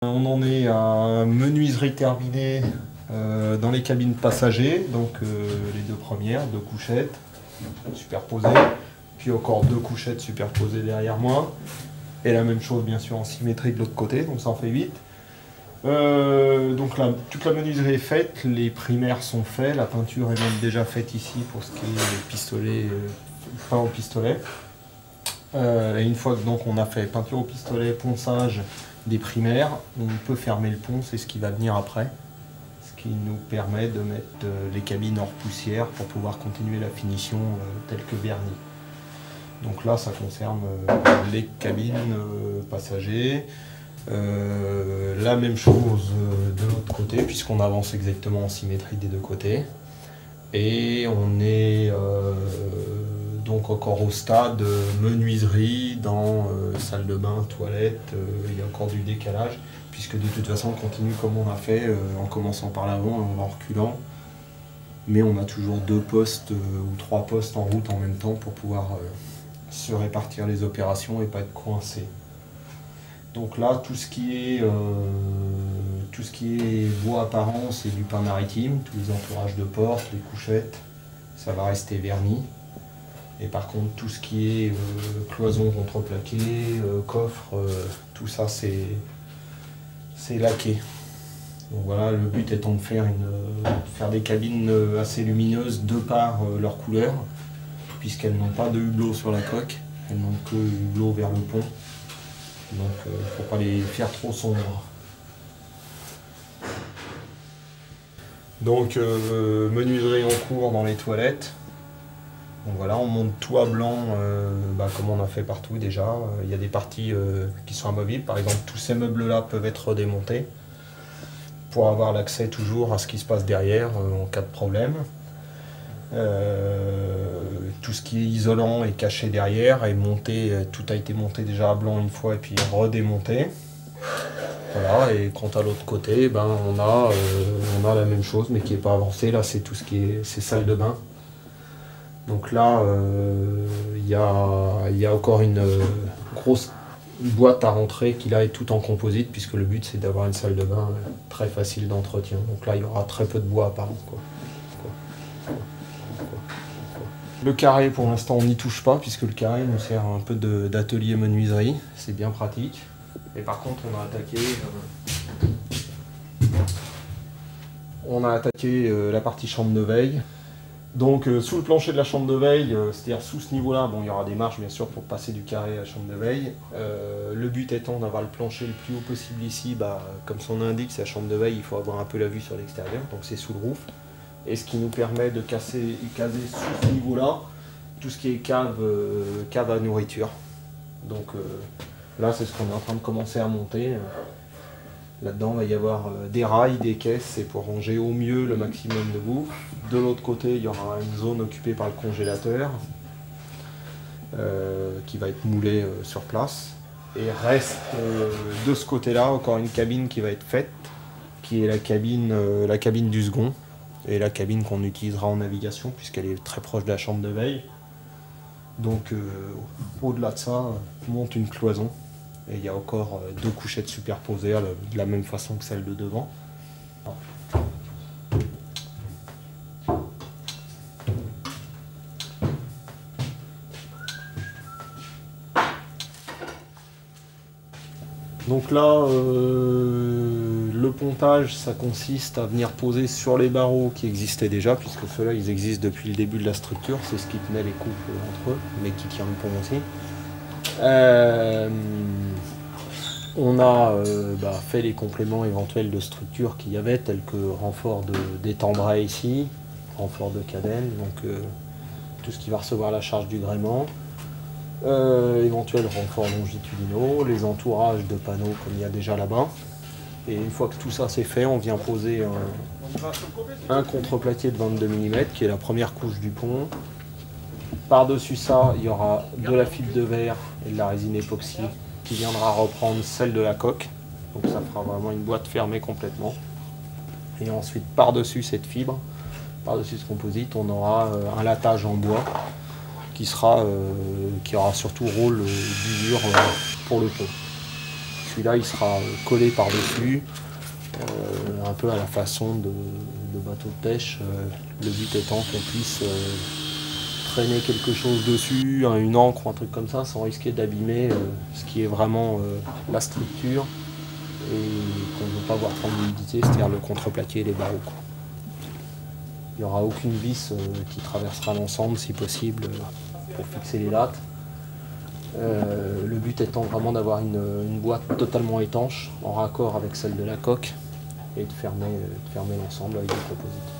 On en est à menuiserie terminée dans les cabines passagers, donc les deux premières, deux couchettes superposées, puis encore deux couchettes superposées derrière moi, et la même chose bien sûr en symétrie de l'autre côté, donc ça en fait 8. Donc là, toute la menuiserie est faite, les primaires sont faits, la peinture est même déjà faite ici pour ce qui est des pistolets, peint au pistolet. Et une fois que donc on a fait peinture au pistolet, ponçage des primaires, on peut fermer le pont, c'est ce qui va venir après. Ce qui nous permet de mettre les cabines hors poussière pour pouvoir continuer la finition telle que vernie. Donc là ça concerne les cabines passagers. La même chose de l'autre côté puisqu'on avance exactement en symétrie des deux côtés. Et on est donc encore au stade menuiserie dans salle de bain, toilette, il y a encore du décalage puisque de toute façon on continue comme on a fait en commençant par l'avant et en reculant, mais on a toujours deux postes ou trois postes en route en même temps pour pouvoir se répartir les opérations et pas être coincé. Donc là tout ce qui est bois apparent, c'est du pain maritime, tous les entourages de portes, les couchettes, ça va rester verni. Et par contre, tout ce qui est cloison contreplaqué, coffre, tout ça c'est laqué. Donc voilà, le but étant de faire des cabines assez lumineuses de par leur couleur, puisqu'elles n'ont pas de hublot sur la coque, elles n'ont que hublot vers le pont. Donc il ne faut pas les faire trop sombres. Donc menuiserie en cours dans les toilettes. Donc voilà, on monte tout à blanc comme on a fait partout déjà. Il y a des parties qui sont amovibles. Par exemple, tous ces meubles-là peuvent être démontés pour avoir l'accès toujours à ce qui se passe derrière en cas de problème. Tout ce qui est isolant est caché derrière et monté, tout a été monté déjà à blanc une fois et puis redémonté. Voilà, et quant à l'autre côté, on a la même chose mais qui n'est pas avancée. Là, c'est tout ce qui est salle de bain. Donc là, il y a encore une grosse boîte à rentrer qui là est tout en composite puisque le but c'est d'avoir une salle de bain très facile d'entretien. Donc là, il y aura très peu de bois apparent, quoi. Le carré, pour l'instant, on n'y touche pas puisque le carré nous sert un peu d'atelier menuiserie. C'est bien pratique. Et par contre, on a attaqué la partie chambre de veille. Donc sous le plancher de la chambre de veille, c'est-à-dire sous ce niveau-là, il y aura des marches bien sûr pour passer du carré à la chambre de veille. Le but étant d'avoir le plancher le plus haut possible ici, comme son nom l'indique, c'est la chambre de veille, il faut avoir un peu la vue sur l'extérieur, donc c'est sous le roof. Et ce qui nous permet de caser sous ce niveau-là tout ce qui est cave à nourriture. Donc là c'est ce qu'on est en train de commencer à monter. Là-dedans, il va y avoir des rails, des caisses, c'est pour ranger au mieux le maximum de bouffe. De l'autre côté, il y aura une zone occupée par le congélateur qui va être moulée sur place. Et reste de ce côté-là encore une cabine qui va être faite, qui est la cabine du second et la cabine qu'on utilisera en navigation puisqu'elle est très proche de la chambre de veille. Donc au-delà de ça, on monte une cloison. Et il y a encore deux couchettes superposées de la même façon que celle de devant. Donc là, le pontage, ça consiste à venir poser sur les barreaux qui existaient déjà, puisque ceux-là, ils existent depuis le début de la structure. C'est ce qui tenait les couples entre eux, mais qui tient le pont aussi. On a fait les compléments éventuels de structure qu'il y avait, tels que renfort d'étambray ici, renfort de cadène, donc tout ce qui va recevoir la charge du gréement, éventuels renforts longitudinaux, les entourages de panneaux comme il y a déjà là-bas. Et une fois que tout ça c'est fait, on vient poser un contreplaqué de 22 mm qui est la première couche du pont. Par-dessus ça, il y aura de la fibre de verre et de la résine époxy qui viendra reprendre celle de la coque. Donc ça fera vraiment une boîte fermée complètement. Et ensuite, par-dessus cette fibre, par-dessus ce composite, on aura un latage en bois qui aura surtout rôle d'usure pour le pont. celui-là il sera collé par-dessus, un peu à la façon de bateau de pêche. Le but étant qu'on puisse traîner quelque chose dessus, une encre ou un truc comme ça, sans risquer d'abîmer ce qui est vraiment la structure et qu'on ne veut pas voir prendre l'humidité, c'est-à-dire le contreplaqué et les barreaux, quoi. Il n'y aura aucune vis qui traversera l'ensemble si possible pour fixer les lattes. Le but étant vraiment d'avoir une boîte totalement étanche en raccord avec celle de la coque et de fermer l'ensemble avec des composites.